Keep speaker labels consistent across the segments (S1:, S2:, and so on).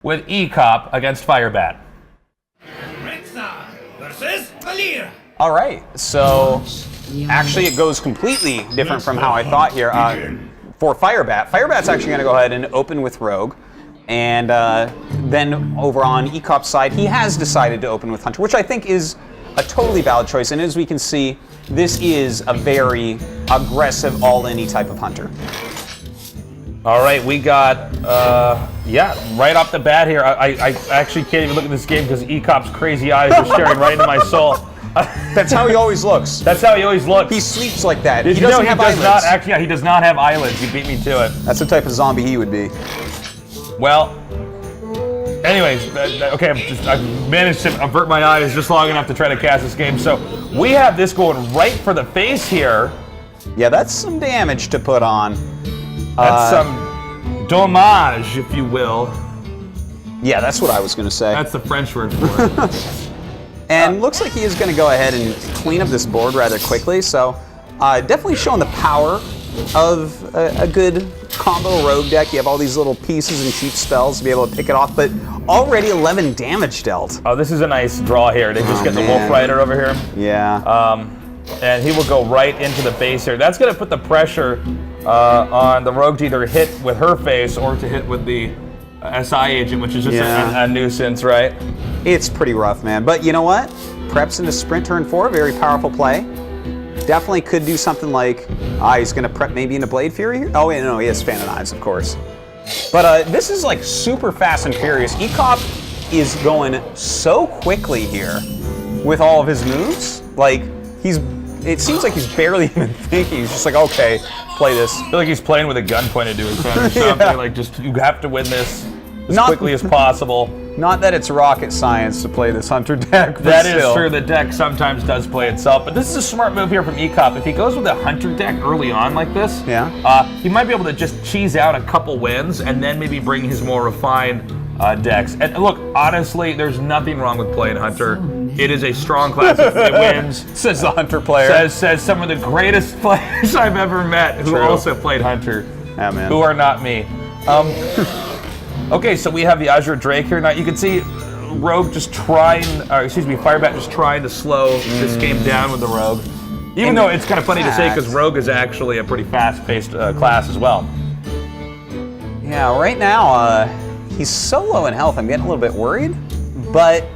S1: with Ekop against Firebat.
S2: All right, so actually it goes completely different from how I thought here. For Firebat, Firebat's actually going to go ahead and open with Rogue. And then over on Ekop's side, he has decided to open with Hunter, which I think is a totally valid choice. And as we can see, this is a very aggressive, all-in type of Hunter.
S1: All right, we got, yeah, right off the bat here. I actually can't even look at this game because Ekop's crazy eyes are staring right into my soul.
S2: That's how he always looks.
S1: That's how he always looks.
S2: He sleeps like that.
S1: He doesn't have eyelids. Yeah, he does not have eyelids. He beat me to it.
S2: That's the type of zombie he would be.
S1: Well, anyways, okay, I've managed to avert my eyes just long enough to try to cast this game. So we have this going right for the face here.
S2: Yeah, that's some damage to put on.
S1: That's some dommage, if you will.
S2: Yeah, that's what I was going to say.
S1: That's the French word for it.
S2: And looks like he is going to go ahead and clean up this board rather quickly. So definitely showing the power of a good combo rogue deck. You have all these little pieces and cheap spells to be able to pick it off, but already 11 damage dealt.
S1: Oh, this is a nice draw here. They just get the Wolf Rider over here.
S2: Yeah.
S1: And he will go right into the face here. That's going to put the pressure on the rogue to either hit with her face or to hit with the SI agent, which is just a nuisance, right?
S2: It's pretty rough, man. But you know what? Preps into sprint turn 4, very powerful play. Definitely could do something like, he's going to prep maybe into Blade Fury here. Oh, wait, no, he has Fan of Knives, of course. But this is like super fast and furious. Ekop is going so quickly here with all of his moves. Like, it seems like he's barely even thinking. He's just like, okay, play this.
S1: I feel like he's playing with a gun pointed to his head or something.
S2: Yeah.
S1: Like, just, you have to win this as quickly as possible.
S2: Not that it's rocket science to play this Hunter deck, but
S1: that
S2: still.
S1: is true. The deck sometimes does play itself, but this is a smart move here from Ekop. If he goes with a Hunter deck early on like this, he might be able to just cheese out a couple wins and then maybe bring his more refined decks. And look, honestly, there's nothing wrong with playing Hunter. It is a strong class. It wins.
S2: Says the Hunter player.
S1: Says some of the greatest players I've ever met who also played Hunter.
S2: Yeah, man.
S1: Who are not me. Okay, so we have the Azure Drake here. Now you can see Rogue just Firebat just trying to slow this game down with the Rogue. Even though it's kind of funny to say because Rogue is actually a pretty fast-paced class as well.
S2: Yeah, right now he's so low in health, I'm getting a little bit worried. But,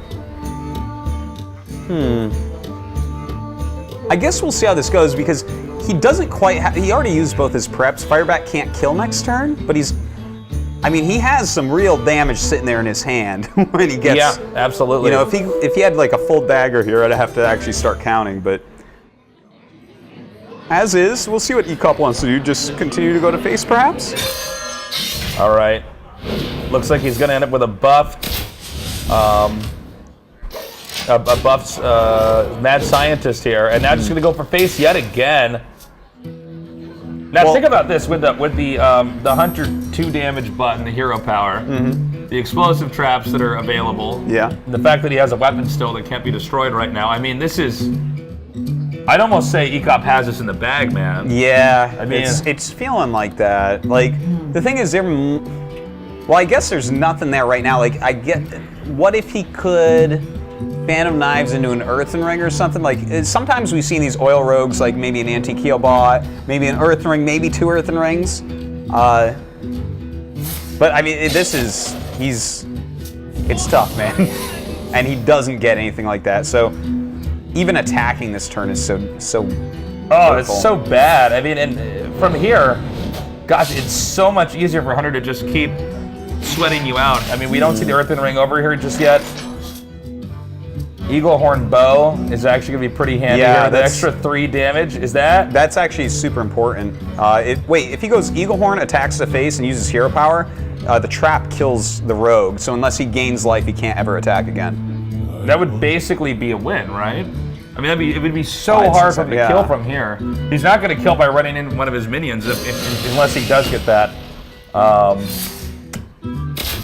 S2: I guess we'll see how this goes because he doesn't quite he already used both his preps. Firebat can't kill next turn, but he has some real damage sitting there in his hand when he gets.
S1: Yeah, absolutely.
S2: You know, if he had like a full dagger here, I'd have to actually start counting. But as is, we'll see what Ekop wants to do. Just continue to go to face, perhaps.
S1: All right. Looks like he's going to end up with a buffed, mad scientist here, and now just going to go for face yet again. Now think about this with the Hunter 2 damage button, the hero power, the explosive traps that are available.
S2: Yeah.
S1: The fact that he has a weapon still that can't be destroyed right now. I mean, this is. I'd almost say Ekop has this in the bag, man.
S2: Yeah.
S1: I mean,
S2: it's feeling like that. Like the thing is, well, I guess there's nothing there right now. Like what if he could Fan of Knives into an Earthen Ring or something? Like sometimes we've seen these oil rogues, like maybe an Anti-Keel Bot, maybe an Earthen Ring, maybe 2 Earthen Rings. But I mean, it's tough, man. And he doesn't get anything like that. So even attacking this turn is so hurtful.
S1: It's so bad. I mean, and from here, gosh, it's so much easier for Hunter to just keep sweating you out. I mean, we don't see the Earthen Ring over here just yet. Eagle Horn Bow is actually going to be pretty handy here. The extra 3 damage, is that?
S2: That's actually super important. Wait, if he goes Eagle Horn, attacks the face, and uses hero power, the trap kills the rogue, so unless he gains life, he can't ever attack again.
S1: That would basically be a win, right? I mean, it would be so hard for him to kill from here. He's not going to kill by running into one of his minions unless he does get that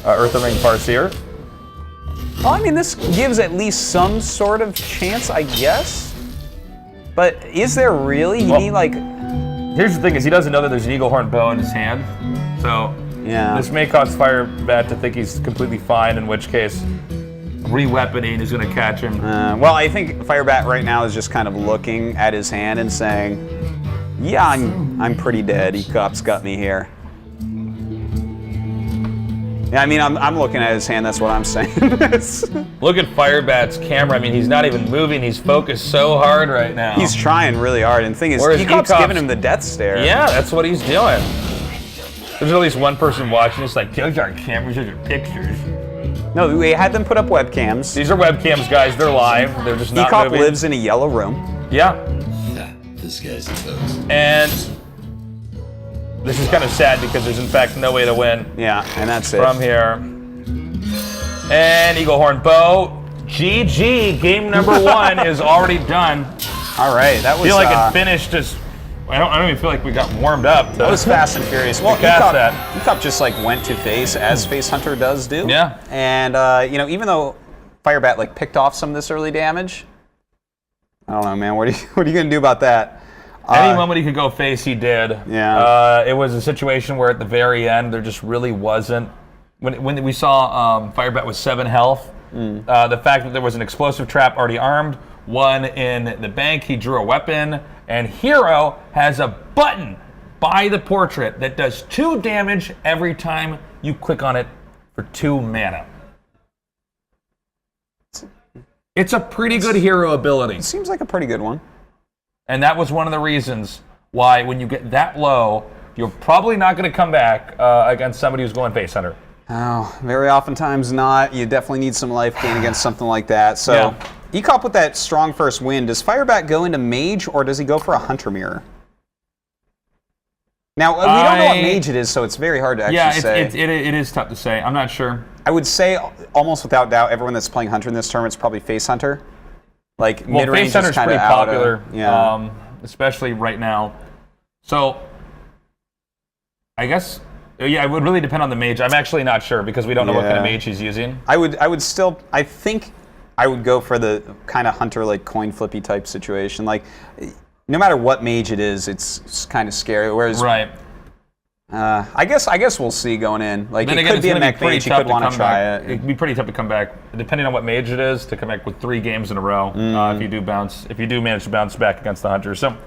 S1: Earthen Ring Farseer.
S2: Well, I mean, this gives at least some sort of chance, I guess. But is there really? You need like.
S1: Here's the thing: is he doesn't know that there's an Eagle Horn Bow in his hand, so
S2: Yeah.
S1: This may cause Firebat to think he's completely fine, in which case re-weaponing is going to catch him.
S2: Well, I think Firebat right now is just kind of looking at his hand and saying, yeah, I'm pretty dead. Ekop's got me here. Yeah, I mean, I'm looking at his hand. That's what I'm saying.
S1: Look at Firebat's camera. I mean, he's not even moving. He's focused so hard right now.
S2: He's trying really hard. And the thing is, Ekop's giving him the death stare.
S1: Yeah, that's what he's doing. There's at least one person watching. It's like, those aren't cameras, those are pictures.
S2: No, we had them put up webcams.
S1: These are webcams, guys. They're live. They're just not
S2: Ekop
S1: moving.
S2: lives in a yellow room.
S1: Yeah.
S3: This guy's toast.
S1: And this is kind of sad because there's in fact no way to win.
S2: Yeah, and that's it.
S1: From here. And Eagle Horn Bow. GG. Game number 1 is already done.
S2: All right, that was.
S1: I feel like it finished just. I don't even feel like we got warmed up.
S2: That was fast and furious. Well, Ekop just like went to face as Face Hunter does do.
S1: Yeah.
S2: And you know, even though Firebat like picked off some of this early damage, I don't know, man. What are you gonna do about that?
S1: Any moment he could go face, he did.
S2: Yeah.
S1: It was a situation where at the very end there just really wasn't. When we saw Firebat with 7 health, the fact that there was an explosive trap already armed, one in the bank, he drew a weapon, and Hero has a button by the portrait that does 2 damage every time you click on it for 2 mana. It's a pretty good hero ability.
S2: It seems like a pretty good one.
S1: And that was one of the reasons why when you get that low, you're probably not going to come back against somebody who's going Face Hunter.
S2: Oh, very oftentimes not. You definitely need some life gain against something like that. So,
S1: Yeah.
S2: Ekop with that strong first win. Does Firebat go into Mage, or does he go for a Hunter Mirror? Now, we don't know what Mage it is, so it's very hard to actually say.
S1: Yeah, it is tough to say. I'm not sure.
S2: I would say, almost without doubt, everyone that's playing Hunter in this tournament is probably Face Hunter. Like, mid-range
S1: Face Hunter's
S2: is kind
S1: pretty
S2: of
S1: popular,
S2: yeah.
S1: especially right now. So, I guess, yeah, it would really depend on the mage. I'm actually not sure because we don't know what kind of mage he's using.
S2: I would still, I think I would go for the kind of Hunter, like, coin flippy type situation. Like, no matter what mage it is, it's kind of scary. Whereas,
S1: right.
S2: I guess we'll see going in. Like,
S1: then
S2: it
S1: again,
S2: could be a mech mage. You could want to try it.
S1: It'd be pretty tough to come back, depending on what mage it is, to come back with 3 games in a row. If you do manage to bounce back against the Hunter. So,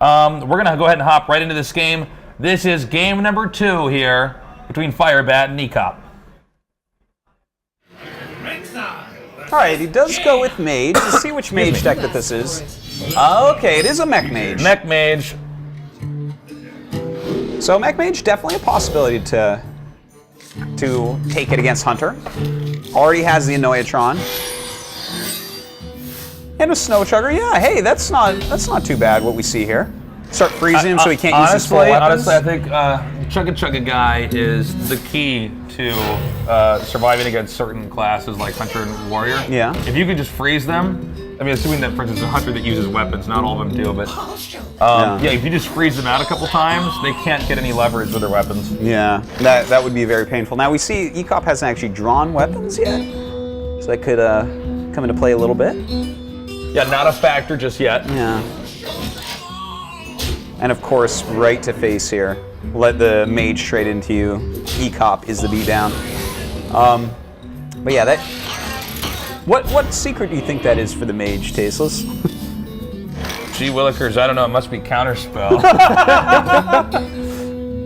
S1: we're gonna go ahead and hop right into this game. This is game number 2 here between Firebat and Ekop.
S2: All right, he does go with mage. Let's see which mage deck that this is. Okay, it is a mech mage.
S1: Mech mage.
S2: So mech mage, definitely a possibility to take it against Hunter. Already has the Annoyatron. And a Snow Chugger. Yeah, hey, that's not too bad what we see here. Start freezing him so he can't use his full weapons.
S1: Honestly, I think Chugga guy is the key to surviving against certain classes like Hunter and Warrior.
S2: Yeah.
S1: If you can just freeze them, I mean, assuming that, for instance, a Hunter that uses weapons, not all of them do, but yeah, if you just freeze them out a couple times, they can't get any leverage with their weapons.
S2: Yeah, that would be very painful. Now we see Ekop hasn't actually drawn weapons yet, so that could come into play a little bit.
S1: Yeah, not a factor just yet.
S2: Yeah. And of course, right to face here. Let the mage straight into you. Ekop is the beatdown. But yeah, that. What secret do you think that is for the mage, Tasteless?
S1: Gee willikers, I don't know. It must be counterspell.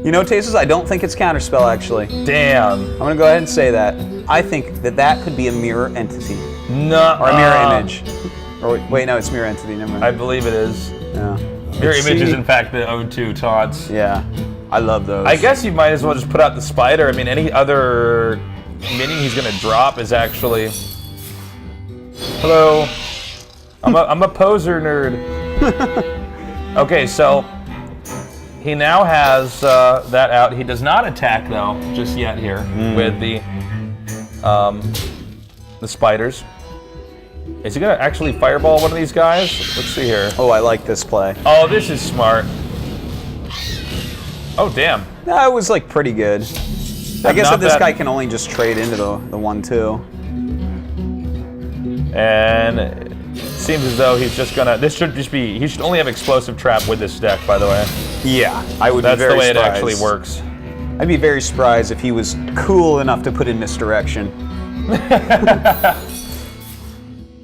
S2: You know, Tasteless, I don't think it's counterspell actually.
S1: Damn.
S2: I'm gonna go ahead and say that. I think that could be a mirror entity.
S1: No.
S2: Or a mirror image. Or wait, no, it's mirror entity. Never mind.
S1: I believe it is.
S2: Yeah.
S1: Mirror image is in fact the O2 taunts.
S2: Yeah, I love those.
S1: I guess you might as well just put out the spider. I mean, any other minion he's gonna drop is actually. Hello. I'm a poser nerd. Okay, so he now has that out. He does not attack though just yet here with the spiders. Is he gonna actually fireball one of these guys? Let's see here.
S2: Oh, I like this play.
S1: Oh, this is smart. Oh, damn.
S2: That was like pretty good. I guess that this
S1: bad.
S2: guy can only just trade into the 1/2.
S1: And it seems as though he's just gonna. This should just be. He should only have explosive trap with this deck, by the way.
S2: Yeah, I would.
S1: That's
S2: be very
S1: the way
S2: surprised.
S1: it actually works.
S2: I'd be very surprised if he was cool enough to put in misdirection.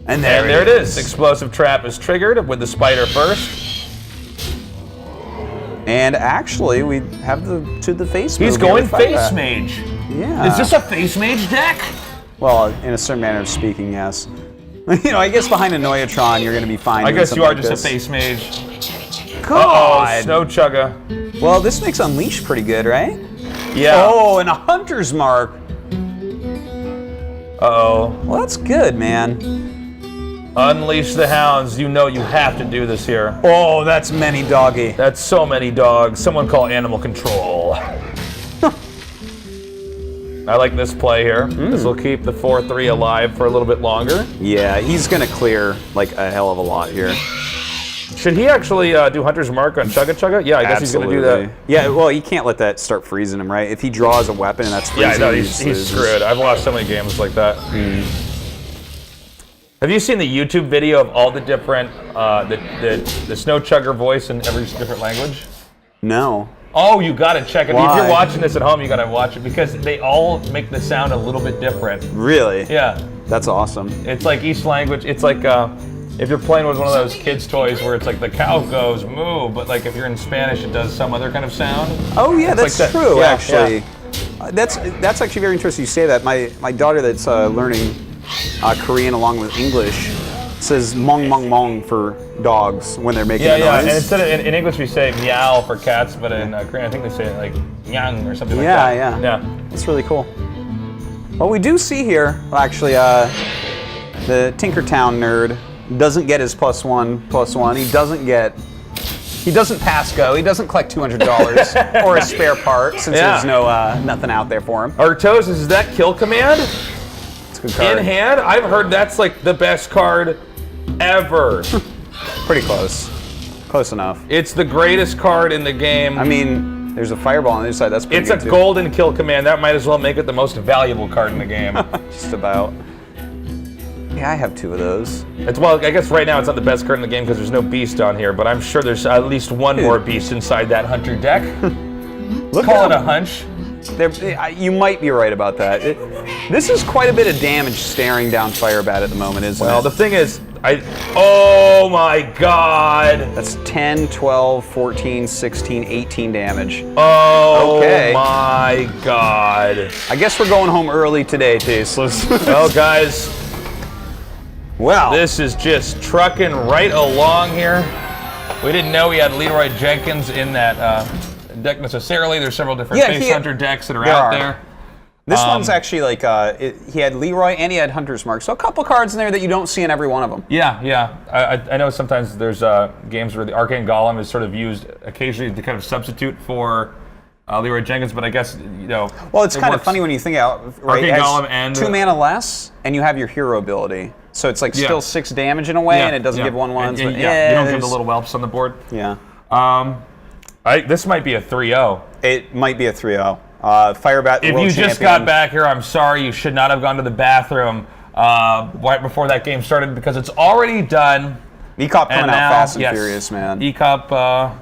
S2: And there
S1: it is. Explosive trap is triggered with the spider first.
S2: And actually, we have the face move.
S1: He's going face mage.
S2: Yeah.
S1: Is this a face mage deck?
S2: Well, in a certain manner of speaking, yes. You know, I guess behind a Noyatron, you're going to be fine.
S1: I guess you are just a face mage. Uh-oh, Snow Chugga.
S2: Well, this makes Unleash pretty good, right?
S1: Yeah.
S2: Oh, and a Hunter's Mark.
S1: Uh-oh.
S2: Well, that's good, man.
S1: Unleash the hounds. You know you have to do this here.
S2: Oh, that's many doggy.
S1: That's so many dogs. Someone call animal control. I like this play here. This will keep the 4-3 alive for a little bit longer.
S2: Yeah, he's gonna clear like a hell of a lot here.
S1: Should he actually do Hunter's Mark on Chugga Chugga? Yeah, I guess he's gonna do that.
S2: Yeah, well, you can't let that start freezing him, right? If he draws a weapon and that's freezing,
S1: yeah, I know, he's screwed. I've lost so many games like that. Have you seen the YouTube video of all the different, the Snow Chugger voice in every different language?
S2: No.
S1: Oh, you gotta check it.
S2: Why?
S1: If you're watching this at home, you gotta watch it because they all make the sound a little bit different.
S2: Really?
S1: Yeah.
S2: That's awesome.
S1: It's like each language, it's like if you're playing with one of those kids' toys where it's like the cow goes moo, but like if you're in Spanish, it does some other kind of sound.
S2: Oh yeah, that's
S1: like that.
S2: true,
S1: Yeah,
S2: actually.
S1: yeah.
S2: That's actually very interesting you say that. My daughter that's learning Korean along with English says mong mong mong for dogs when they're making a noise.
S1: And instead of in English we say meow for cats, but in Korean I think they say it like nyang or something like that.
S2: Yeah. That's really cool. What we do see here, well, actually, the Tinkertown nerd doesn't get his +1/+1. He doesn't pass go. He doesn't collect $200 or a spare part since there's no nothing out there for him.
S1: Arctos, is that kill command?
S2: It's a good card.
S1: In hand? I've heard that's like the best card ever.
S2: Pretty close. Close enough.
S1: It's the greatest card in the game.
S2: I mean, there's a fireball on the other side. That's pretty
S1: It's
S2: good
S1: a
S2: too.
S1: golden kill command. That might as well make it the most valuable card in the game.
S2: Just about. Yeah, I have 2 of those.
S1: It's, well, I guess right now it's not the best card in the game because there's no beast on here, but I'm sure there's at least one more beast inside that hunter deck. Call it a hunch.
S2: You might be right about that. This is quite a bit of damage staring down Firebat at the moment, isn't it?
S1: Well, the thing is, oh my god!
S2: That's 10, 12, 14, 16, 18 damage.
S1: Oh
S2: okay.
S1: My god.
S2: I guess we're going home early today, Tasteless.
S1: Well, guys,
S2: well,
S1: this is just trucking right along here. We didn't know we had Leroy Jenkins in that deck necessarily. There's several different face hunter decks that are out there.
S2: This one's actually like, he had Leroy and he had Hunter's Mark. So a couple cards in there that you don't see in every one of them.
S1: Yeah. I know sometimes there's games where the Arcane Golem is sort of used occasionally to kind of substitute for Leroy Jenkins, but I guess, you know.
S2: Well, it's kind of funny when you think out, right?
S1: Arcane Golem and
S2: 2 mana less, and you have your hero ability. So it's like still 6 damage in a way, and it doesn't give 1/1s.
S1: You don't give the little whelps on the board.
S2: Yeah.
S1: This might be a 3-0.
S2: It might be a 3-0. Firebat,
S1: if you just got back here, I'm sorry. You should not have gone to the bathroom right before that game started because it's already done.
S2: Ekop coming out fast and furious, man.
S1: Ekop,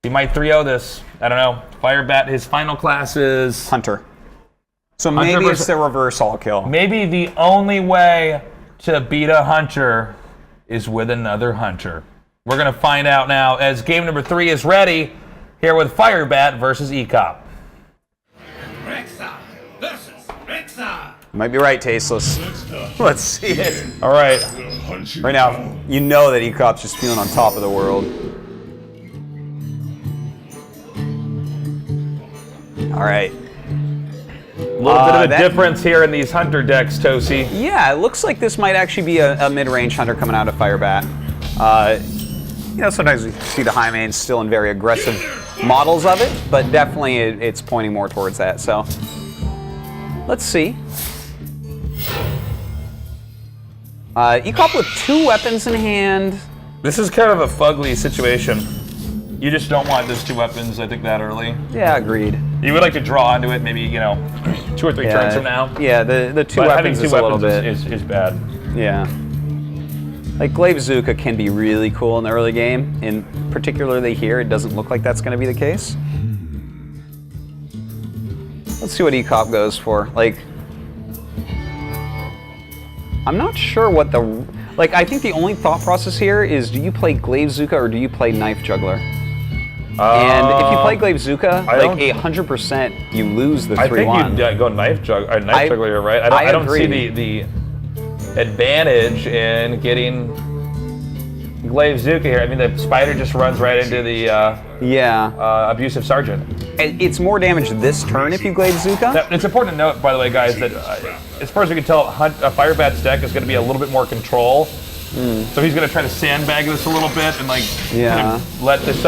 S1: he might 3-0 this. I don't know. Firebat, his final class is
S2: Hunter. So maybe it's the reverse all kill.
S1: Maybe the only way to beat a hunter is with another hunter. We're going to find out now as game number 3 is ready here with Firebat versus Ekop.
S3: Rexa versus Rexa.
S2: Might be right, Tasteless. Let's see it.
S1: All right.
S2: Right now, you know that Ekop's just feeling on top of the world. All right.
S1: A little bit of a difference here in these hunter decks, Tosi.
S2: Yeah, it looks like this might actually be a mid-range hunter coming out of Firebat. You know, sometimes we see the high mains still in very aggressive models of it, but definitely it's pointing more towards that. So let's see. Ekop with 2 weapons in hand.
S1: This is kind of a fugly situation. You just don't want those 2 weapons, I think, that early.
S2: Yeah, agreed.
S1: You would like to draw onto it maybe, 2 or 3 turns from now.
S2: Yeah, the 2
S1: but
S2: weapons
S1: having 2
S2: is
S1: weapons
S2: a little bit.
S1: is bad.
S2: Yeah. Like Glaive Zuka can be really cool in the early game, and particularly here, it doesn't look like that's going to be the case. Let's see what Ekop goes for. Like, I'm not sure what the... Like, I think the only thought process here is, do you play Glaive Zuka or do you play Knife Juggler? And if you play Glaive Zuka, like 100% you lose the 3-1.
S1: I think you go Knife Juggler, you're right. I don't see the advantage in getting Glaive Zuka here. I mean, the spider just runs right into the Abusive Sergeant.
S2: It's more damage this turn if you Glaive Zuka.
S1: Now, it's important to note, by the way, guys, that as far as we can tell, Firebat's deck is going to be a little bit more control. So he's going to try to sandbag this a little bit and kind of let this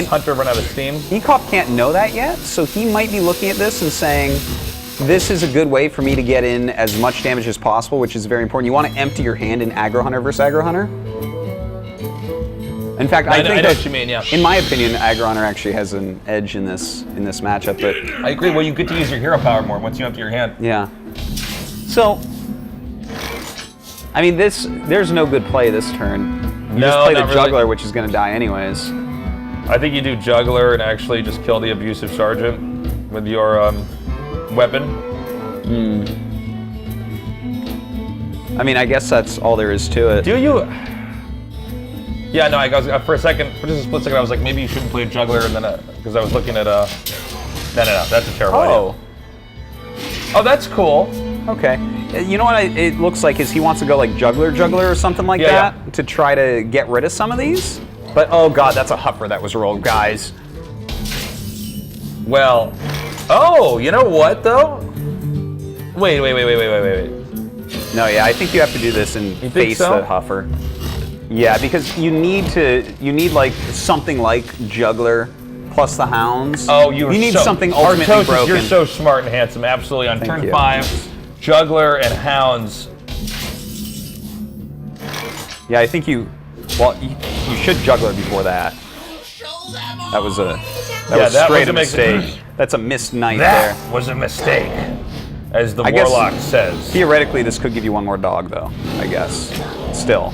S1: Hunter run out of steam.
S2: Ekop can't know that yet, so he might be looking at this and saying, this is a good way for me to get in as much damage as possible, which is very important. You want to empty your hand in Aggro Hunter versus Aggro Hunter. In fact, I think
S1: know what you mean, yeah.
S2: In my opinion, Aggro Hunter actually has an edge in this matchup. But
S1: I agree. Well, you get to use your hero power more once you empty your hand.
S2: Yeah. So, I mean, there's no good play this turn. You just play the Juggler, which is going to die anyways.
S1: I think you do Juggler and actually just kill the Abusive Sergeant with your weapon.
S2: I mean, I guess that's all there is to it.
S1: Do you? Yeah, no. I was for just a split second, I was like, maybe you shouldn't play Juggler, and then because I was looking at no, that's a terrible idea. Oh, that's cool.
S2: Okay. You know what it looks like is he wants to go like Juggler or something like that to try to get rid of some of these. But oh god, that's a Huffer that was rolled, guys.
S1: Well, oh, you know what though? Wait.
S2: No, yeah, I think you have to do this and face the Huffer. Yeah, because you need like something like Juggler plus the Hounds.
S1: Oh,
S2: you need something ultimately broken.
S1: You're so smart and handsome. Absolutely. On turn 5, Juggler and Hounds.
S2: Yeah, I think you should Juggler before that. That was straight a mistake. That's a missed knife there.
S1: That was a mistake, as the Warlock says.
S2: Theoretically, this could give you one more dog, though, I guess. Still.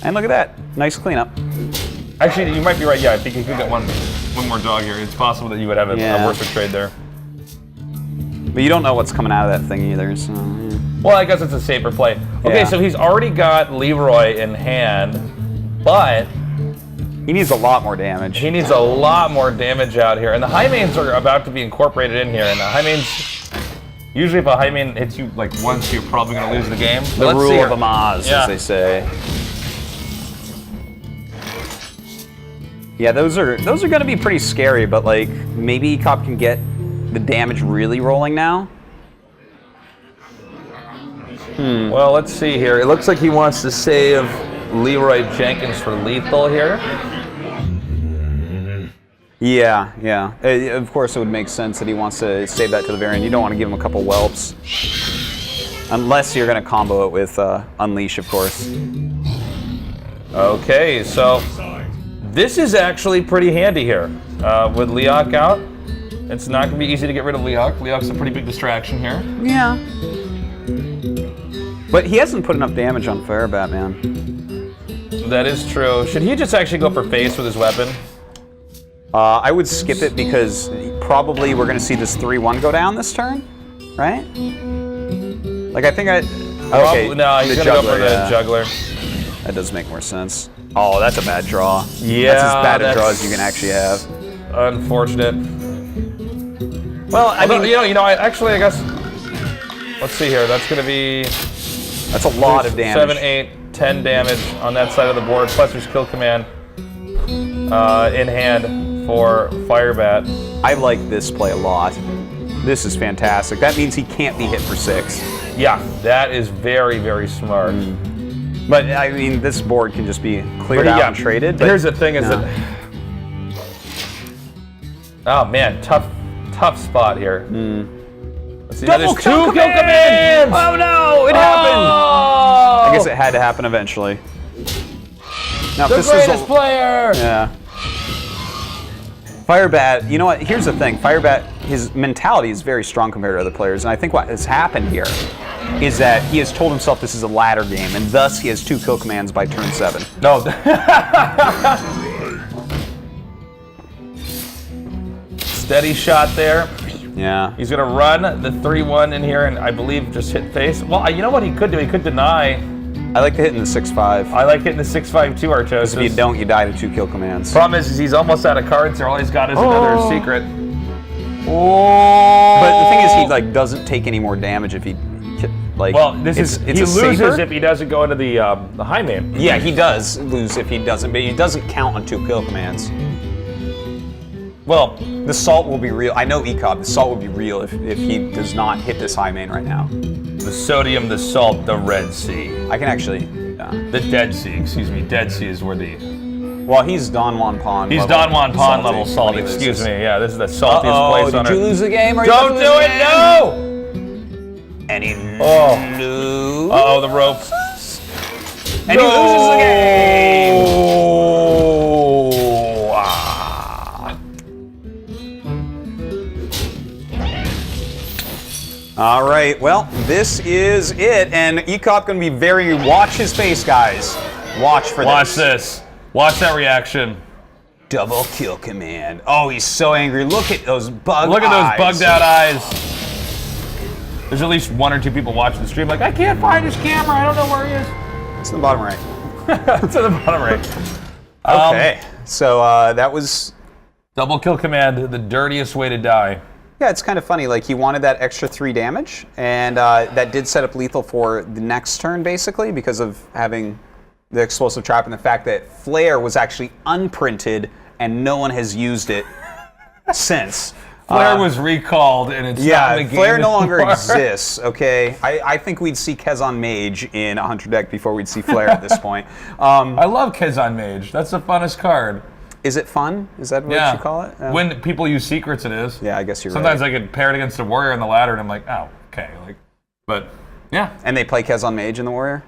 S2: And look at that. Nice cleanup.
S1: Actually, you might be right. Yeah, I think you could get one more dog here. It's possible that you would have a worse trade there.
S2: But you don't know what's coming out of that thing either, so... Yeah.
S1: Well, I guess it's a safer play. Okay, so he's already got Leroy in hand, but...
S2: he needs a lot more damage.
S1: He needs a lot more damage out here. And the high mains are about to be incorporated in here. And the high mains... Usually if a high main hits you like once, you're probably going to lose the game.
S2: The rule of Amaz, as they say. Yeah, those are going to be pretty scary, but like maybe Ekop can get the damage really rolling now.
S1: Well, let's see here. It looks like he wants to save Leroy Jenkins for lethal here.
S2: Yeah. Of course, it would make sense that he wants to save that to the very end. You don't want to give him a couple whelps. Unless you're going to combo it with Unleash, of course.
S1: Okay, so this is actually pretty handy here. With Leok out, it's not going to be easy to get rid of Leok. Leok's a pretty big distraction here.
S2: Yeah. But he hasn't put enough damage on Firebat, man.
S1: That is true. Should he just actually go for face with his weapon?
S2: I would skip it because probably we're going to see this 3-1 go down this turn, right? Like, I think okay,
S1: no, he's going to go for the Juggler.
S2: That does make more sense. Oh, that's a bad draw.
S1: Yeah,
S2: that's as bad a draw as you can actually have.
S1: Unfortunate. Well, I mean, I guess. Let's see here. That's going to be.
S2: That's a lot of damage.
S1: 7, 8, 10 damage on that side of the board. Plus, there's kill command in hand for Firebat.
S2: I like this play a lot. This is fantastic. That means he can't be hit for 6.
S1: Yeah, that is very, very smart.
S2: But I mean, this board can just be cleared out and traded. But
S1: here's the thing: is that. Oh man, tough spot here. Let's see. There's 2 kill commands!
S2: Oh no! It happened. I guess it had to happen eventually. Now,
S1: the greatest player.
S2: Yeah. Firebat, you know what? Here's the thing. Firebat, his mentality is very strong compared to other players, and I think what has happened here is that he has told himself this is a ladder game, and thus he has 2 kill commands by turn 7.
S1: No. steady shot there.
S2: Yeah.
S1: He's gonna run the 3-1 in here, and I believe just hit face. Well, you know what he could do? He could deny.
S2: I like to hit in the 6-5.
S1: I like hitting the 6-5 too, Archosis.
S2: If you don't, you die to 2 kill commands.
S1: Problem is he's almost out of cards here. All he's got is another secret.
S2: But the thing is, he like doesn't take any more damage if he like.
S1: Well, he loses
S2: safer.
S1: if he doesn't go into the high main.
S2: Yeah, he does lose if he doesn't, but he doesn't count on 2 kill commands. Well, the salt will be real. I know Ekop. The salt will be real if he does not hit this high main right now.
S1: The sodium, the salt, the Red Sea.
S2: I can actually.
S1: The Dead Sea, excuse me. Dead Sea is where the.
S2: Well, he's Don Juan Pond.
S1: He's Don Juan Pond level salt. Excuse me. Yeah, this is the saltiest place on earth.
S2: Did you lose the game?
S1: Don't do it! No!
S2: And he loses.
S1: Uh-oh, the rope.
S2: And he loses the game. All right, well, this is it, and Ekop gonna be watch his face, guys. Watch for this.
S1: Watch this. Watch that reaction.
S2: Double kill command. Oh, he's so angry. Look at those bugged eyes.
S1: Look at those bugged out eyes. There's at least 1 or 2 people watching the stream like, I can't find his camera. I don't know where he is.
S2: It's in the bottom right.
S1: It's in the bottom right.
S2: Okay, so that was...
S1: Double kill command, the dirtiest way to die.
S2: Yeah, it's kind of funny. Like, he wanted that extra 3 damage, and that did set up lethal for the next turn, basically, because of having the explosive trap and the fact that Flare was actually unprinted and no one has used it since.
S1: Flare was recalled, and it's not in the game
S2: Flare no longer
S1: anymore.
S2: exists, okay? I think we'd see Kezon Mage in a Hunter deck before we'd see Flare at this point.
S1: I love Kezon Mage. That's the funnest card.
S2: Is it fun? Is that what you call it?
S1: When people use secrets, it is.
S2: Yeah, I guess you're
S1: Sometimes
S2: right.
S1: I could pair it against a warrior in the ladder, and I'm like, oh, okay. But, yeah.
S2: And they play Kezon Mage in the warrior?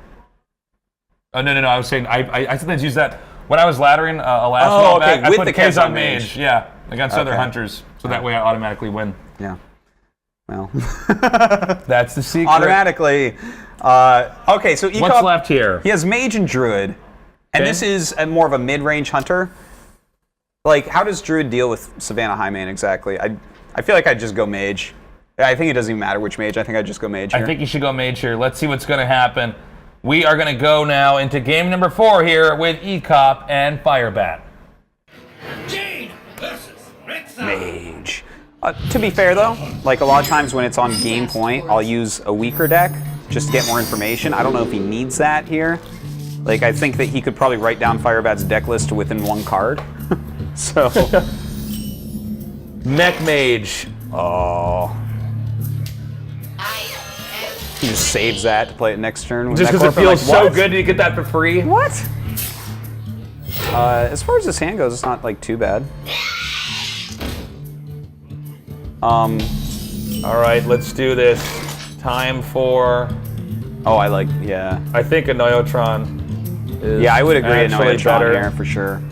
S1: Oh, no. I was saying, I sometimes use that. When I was laddering a last
S2: Oh,
S1: while
S2: okay,
S1: back,
S2: with
S1: I put
S2: the
S1: Kezon
S2: Kezon
S1: Mage,
S2: Mage.
S1: yeah, against other hunters. So that way I automatically win.
S2: Yeah. Well.
S1: That's the secret.
S2: Automatically. Okay, so Ekop,
S1: What's left here?
S2: He has Mage and Druid. And this is more of a mid-range hunter. Like, how does Druid deal with Savannah Highmane exactly? I feel like I'd just go Mage. I think it doesn't even matter which Mage. I think I'd just go Mage here.
S1: I think you should go Mage here. Let's see what's going to happen. We are going to go now into game number 4 here with Ekop and Firebat.
S3: Jade versus Rexar.
S2: Mage. To be fair, though, like a lot of times when it's on game point, I'll use a weaker deck just to get more information. I don't know if he needs that here. Like, I think that he could probably write down Firebat's deck list within 1 card. So.
S1: Mech Mage.
S2: Oh. He just saves that to play it next turn.
S1: Just because it feels so good to get that for free.
S2: What? As far as this hand goes, it's not like too bad.
S1: All right, let's do this. Time for.
S2: Oh, I like, yeah.
S1: I think a Neotron is.
S2: Yeah, I would agree. A
S1: actually
S2: Neotron
S1: better.
S2: here for sure.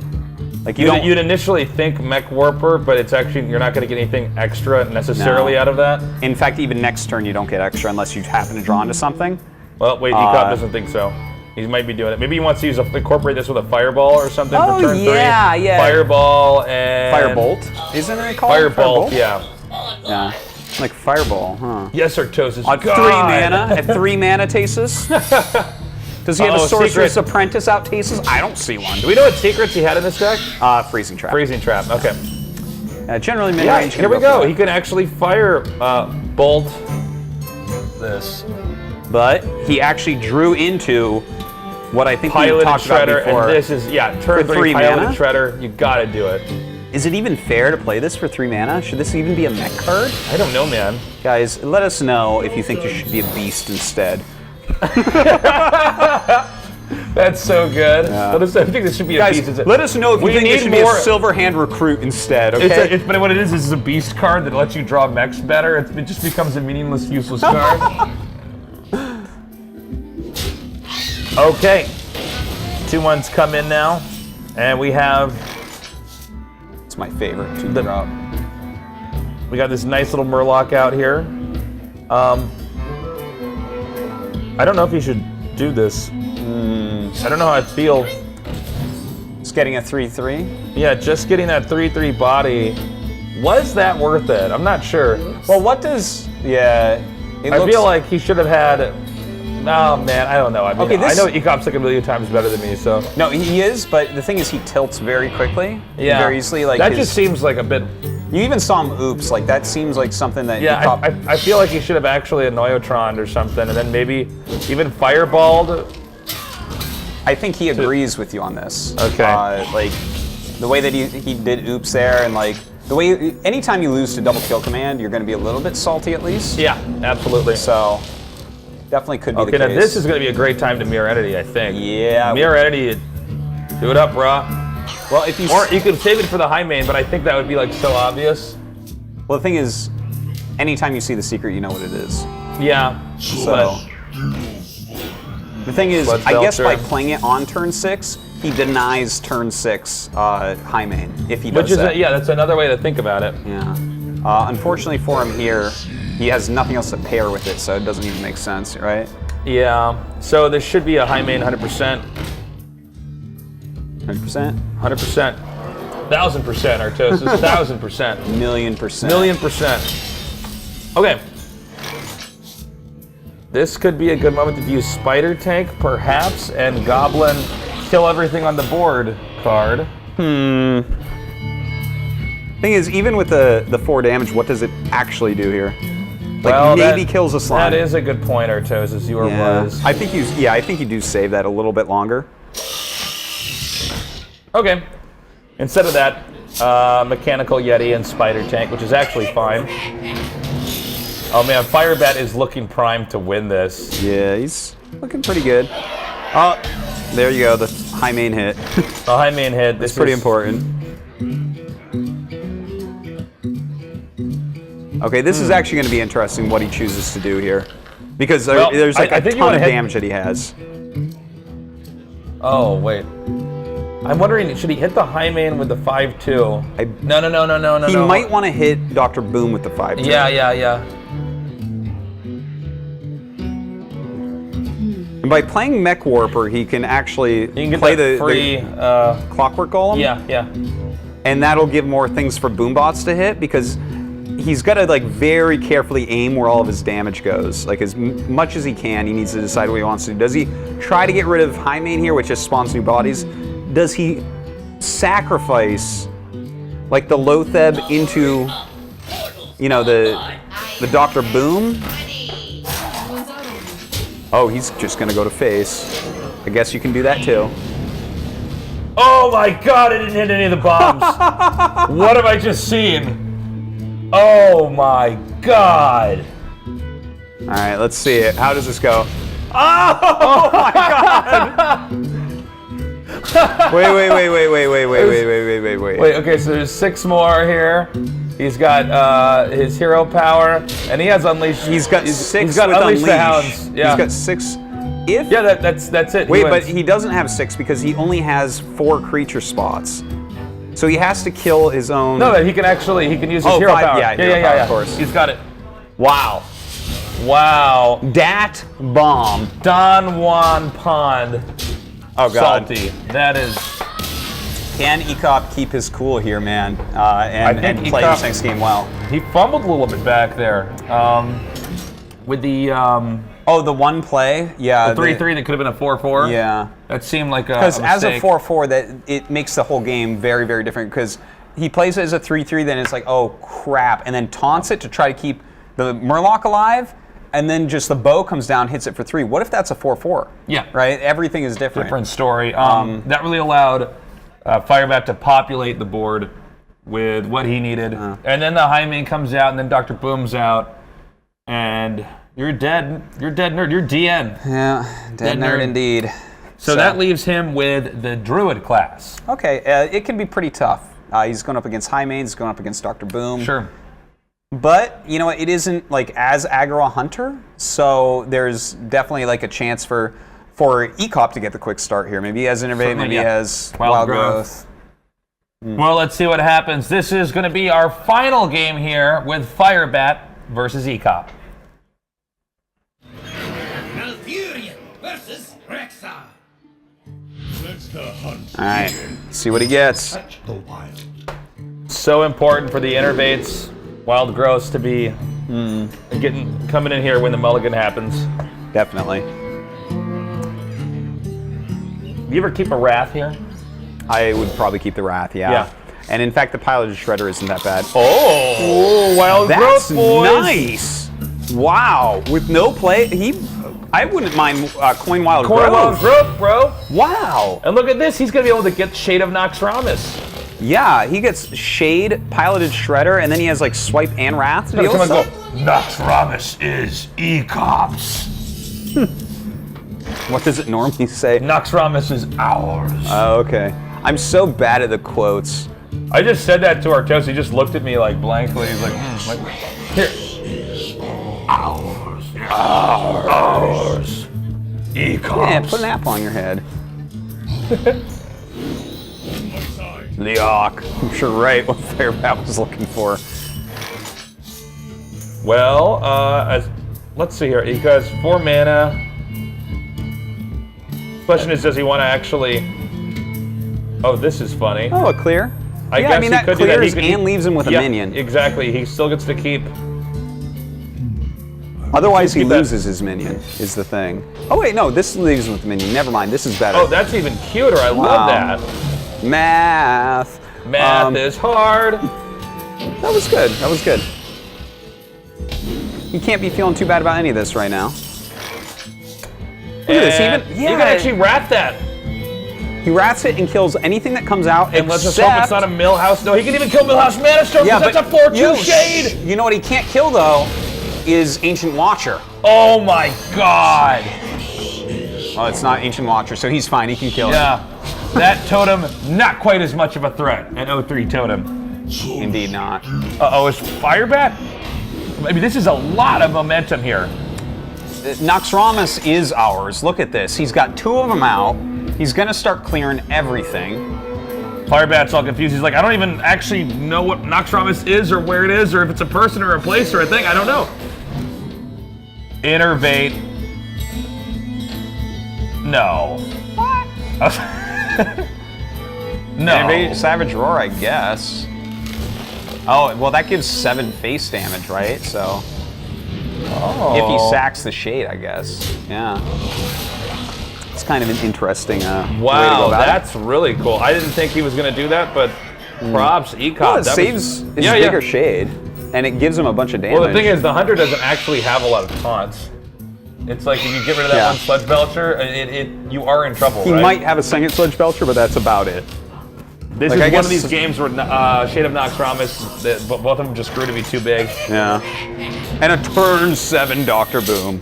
S2: Like you'd
S1: initially think Mech Warper, but it's actually you're not going to get anything extra necessarily out of that.
S2: In fact, even next turn you don't get extra unless you happen to draw into something.
S1: Well, wait, Ekop doesn't think so. He might be doing it. Maybe he wants to incorporate this with a Fireball or something for turn 3.
S2: Yeah.
S1: Fireball and
S2: Firebolt, isn't it called?
S1: Firebolt, yeah.
S2: Yeah. Like Fireball, huh?
S1: Yes, Archosis.
S2: On 3 mana, at 3 mana Tasis. Does he have a Sorcerer's Apprentice out Tasis? I don't see one.
S1: Do we know what secrets he had in this deck?
S2: Freezing Trap.
S1: Freezing Trap, okay.
S2: Generally mid-range.
S1: Here we go. He can actually fire bolt this.
S2: But he actually drew into what I think we
S1: Piloted
S2: talked about
S1: Shredder,
S2: before.
S1: and this is, turn 3 Piloted
S2: mana?
S1: Shredder. You gotta do it.
S2: Is it even fair to play this for 3 mana? Should this even be a mech card?
S1: I don't know, man.
S2: Guys, let us know if you think you should be a beast instead.
S1: That's so good. I think this should be a beast.
S2: Let us know if you think it should be a silver hand recruit instead, okay?
S1: But what it is a beast card that lets you draw mechs better. It just becomes a meaningless, useless card. Okay. 2-1s come in now. And we have...
S2: It's my favorite 2-drop.
S1: We got this nice little Murloc out here. I don't know if you should do this. I don't know how I feel.
S2: Just getting a 3/3?
S1: Yeah, just getting that 3/3 body. Was that worth it? I'm not sure.
S2: Well, what does... Yeah.
S1: I feel like he should have had... Oh, man, I don't know. I mean,
S2: okay,
S1: I know Ekop's like a million times better than me, so...
S2: No, he is, but the thing is he tilts very quickly.
S1: Yeah.
S2: Very easily. Like
S1: that just seems like a bit...
S2: You even saw him oops. Like, that seems like something that Ekop...
S1: I feel like he should have actually Annoyotroned or something, and then maybe even Fireballed.
S2: I think he agrees with you on this.
S1: Okay.
S2: Like, the way that he did oops there, and like, the way... Anytime you lose to double kill command, you're going to be a little bit salty at least.
S1: Yeah, absolutely.
S2: So... Definitely could be the case.
S1: Okay, now this is going to be a great time to Mirror Entity, I think.
S2: Yeah.
S1: Mirror Entity, do it up, brah.
S2: Well, if you...
S1: Or you could save it for the high main, but I think that would be like so obvious.
S2: Well, the thing is, anytime you see the secret, you know what it is.
S1: Yeah.
S2: So... The thing is, I guess by playing it on turn 6, he denies turn 6 high main, if he does that.
S1: Yeah, that's another way to think about it.
S2: Yeah. Unfortunately for him here, he has nothing else to pair with it, so it doesn't even make sense, right?
S1: Yeah. So this should be a high main 100%.
S2: 100%?
S1: 100%. 1,000%, Artosis. 1,000%.
S2: $1,000,000%.
S1: $1,000,000%. Okay. This could be a good moment to use Spider Tank, perhaps, and Goblin kill everything on the board card.
S2: Thing is, even with the 4 damage, what does it actually do here? Like,
S1: well,
S2: maybe kills a slime.
S1: That is a good point, Artosis. You were wise.
S2: I think you do save that a little bit longer.
S1: Okay. Instead of that, Mechanical Yeti and Spider Tank, which is actually fine. Oh man, Firebat is looking primed to win this.
S2: Yeah, he's looking pretty good. Oh, there you go, the high main hit.
S1: The high main hit.
S2: That's pretty important. Okay, this is actually going to be interesting what he chooses to do here. Because there's like a ton of damage that he has.
S1: Oh, wait. I'm wondering, should he hit the high main with the 5-2? No.
S2: He might want to hit Dr. Boom with the 5-2.
S1: Yeah.
S2: And by playing Mech Warper, he can actually
S1: play the free
S2: Clockwork Golem.
S1: Yeah.
S2: And that'll give more things for Boombots to hit, because he's got to like very carefully aim where all of his damage goes. Like as much as he can, he needs to decide what he wants to do. Does he try to get rid of High Main here, which just spawns new bodies? Does he sacrifice like the Lotheb into, you know, the Dr. Boom? Oh, he's just gonna go to face. I guess you can do that too.
S1: Oh my god, I didn't hit any of the bombs. What have I just seen? Oh my god.
S2: All right, let's see it. How does this go? Oh my god. Wait.
S1: Wait, okay, so there's 6 more here. He's got his hero power, and he has Unleash.
S2: He's got 6
S1: He's got
S2: with
S1: Unleash the
S2: Unleash.
S1: Hounds. Yeah.
S2: He's got 6. If
S1: yeah, that's it.
S2: Wait, but he doesn't have 6 because he only has 4 creature spots. So he has to kill his own.
S1: No, he can use his hero power.
S2: Yeah, of course.
S1: He's got it. Wow.
S2: Dat bomb.
S1: Don Juan Pond.
S2: Oh god.
S1: Salty. That is.
S2: Can Ekop keep his cool here, man, and play this next game well?
S1: He fumbled a little bit back there. With the
S2: oh, the one play, yeah,
S1: the 3-3 that could have been a 4-4.
S2: Yeah,
S1: that seemed like a
S2: because as a
S1: mistake.
S2: 4-4, that it makes the whole game very, very different. Because he plays it as a 3-3, then it's like, oh crap, and then taunts it to try to keep the Murloc alive, and then just the bow comes down, hits it for 3. What if that's a 4-4?
S1: Yeah,
S2: right. Everything is different.
S1: Different story. That really allowed Firebat to populate the board with what he needed, and then the high main comes out, and then Dr. Boom's out, and you're dead. You're dead nerd. You're DN.
S2: Yeah, dead nerd indeed.
S1: So that leaves him with the Druid class.
S2: Okay, it can be pretty tough. He's going up against high mains. He's going up against Dr. Boom.
S1: Sure.
S2: But you know what? It isn't like as aggro a hunter, so there's definitely like a chance for Ekop to get the quick start here. Maybe he has Innervate, maybe he has Wild Growth.
S1: Well, let's see what happens. This is going to be our final game here with Firebat versus Ekop.
S3: Malfurion versus Rexar.
S4: Let's the hunt.
S2: All right, see what he gets.
S4: Touch the wild.
S1: So important for the Innervates, Wild Growths to be coming in here when the mulligan happens.
S2: Definitely.
S1: Do you ever keep a Wrath here?
S2: I would probably keep the Wrath, yeah. And in fact, the Piloted Shredder isn't that bad.
S1: Oh, Wild
S2: That's
S1: Growth, boys.
S2: nice. Wow, with no play, I wouldn't mind Coin Wild
S1: Coin
S2: Growth.
S1: Wild Growth, bro.
S2: Wow.
S1: And look at this, he's gonna be able to get Shade of Noxramas.
S2: Yeah, he gets Shade, Piloted Shredder, and then he has like Swipe and Wrath to deal with stuff.
S1: Noxramas is Ekop's.
S2: What does it normally say?
S1: Noxramas is ours.
S2: Oh, okay. I'm so bad at the quotes.
S1: I just said that to Artos. He just looked at me like blankly. He's like, here. Ours. Ours. Ekop's.
S2: Yeah, put an apple on your head. Leok. I'm sure right what Firebat was looking for.
S1: Well, let's see here. He has 4 mana. Question is, does he want to actually... Oh, this is funny.
S2: Oh, a clear?
S1: I guess he
S2: that
S1: could do that.
S2: clears and leaves him with a minion.
S1: Exactly. He still gets to keep...
S2: Otherwise, he loses his minion, is the thing. Oh, wait, no, this leaves him with a minion. Never mind, this is better.
S1: Oh, that's even cuter. I love that.
S2: Math.
S1: Math is hard.
S2: That was good. That was good. You can't be feeling too bad about any of this right now. Look at this.
S1: You can actually Wrath that.
S2: He Wraths it and kills anything that comes out.
S1: And let's just hope it's not a Millhouse. No, he can even kill Millhouse Mana Stone because that's a 4/2 Shade.
S2: You know what he can't kill though is Ancient Watcher.
S1: Oh my God.
S2: Oh, it's not Ancient Watcher, so he's fine. He can kill it.
S1: Yeah. That totem, not quite as much of a threat. An 0/3 totem.
S2: Indeed not.
S1: Uh-oh, is Firebat? I mean, this is a lot of momentum here.
S2: Noxramas is ours. Look at this. He's got 2 of them out. He's going to start clearing everything.
S1: Firebat's all confused. He's like, I don't even actually know what Noxramas is or where it is or if it's a person or a place or a thing. I don't know. Innervate. No.
S2: What?
S1: No.
S2: Innervate Savage Roar, I guess. Oh, well, that gives 7 face damage, right? So.
S1: Oh.
S2: If he sacks the Shade, I guess. Yeah. It's kind of an interesting way to go
S1: wow,
S2: about
S1: that's really cool. I didn't think he was going to do that, but props, Ekop.
S2: Well, it saves his bigger Shade, and it gives him a bunch of damage.
S1: Well, the thing is, the Hunter doesn't actually have a lot of taunts. It's like if you get rid of that one Sludge Belcher, you are in trouble,
S2: He
S1: right?
S2: might have a second Sludge Belcher, but that's about it.
S1: This is one of these games where Shade of Noxramas, both of them just grew to be too big.
S2: Yeah. And a turn 7 Dr. Boom.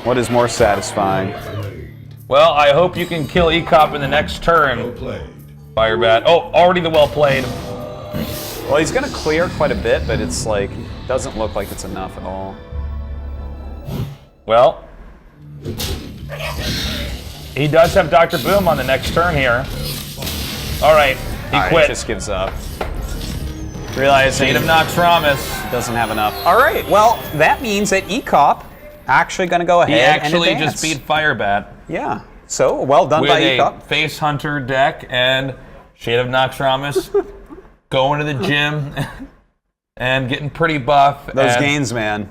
S2: What is more satisfying?
S1: Well, I hope you can kill Ekop in the next turn. Firebat. Oh, already the well played.
S2: Well, he's gonna clear quite a bit, but it's like, doesn't look like it's enough at all.
S1: Well, he does have Dr. Boom on the next turn here. All right, he quit.
S2: He just gives up. Realizing
S1: Shade of Noxramas
S2: doesn't have enough. All right, well, that means that Ekop actually gonna go ahead
S1: He actually
S2: and advance.
S1: just beat Firebat.
S2: Yeah, so well done by Ekop.
S1: With a Face Hunter deck and Shade of Noxramas. Going to the gym and getting pretty buff.
S2: Those gains, man.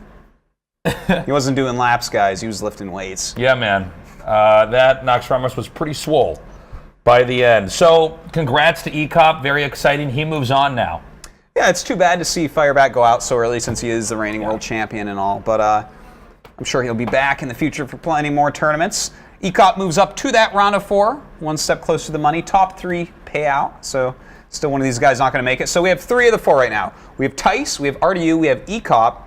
S2: He wasn't doing laps, guys. He was lifting weights.
S1: Yeah, man. That Noxramas was pretty swole by the end. So, congrats to Ekop. Very exciting. He moves on now.
S2: Yeah, it's too bad to see Firebat go out so early since he is the reigning world champion and all. But I'm sure he'll be back in the future for plenty more tournaments. Ekop moves up to that round of 4, one step closer to the money. Top 3 payout. So, still one of these guys not going to make it. So we have 3 of the 4 right now. We have Tice, we have RDU, we have Ekop.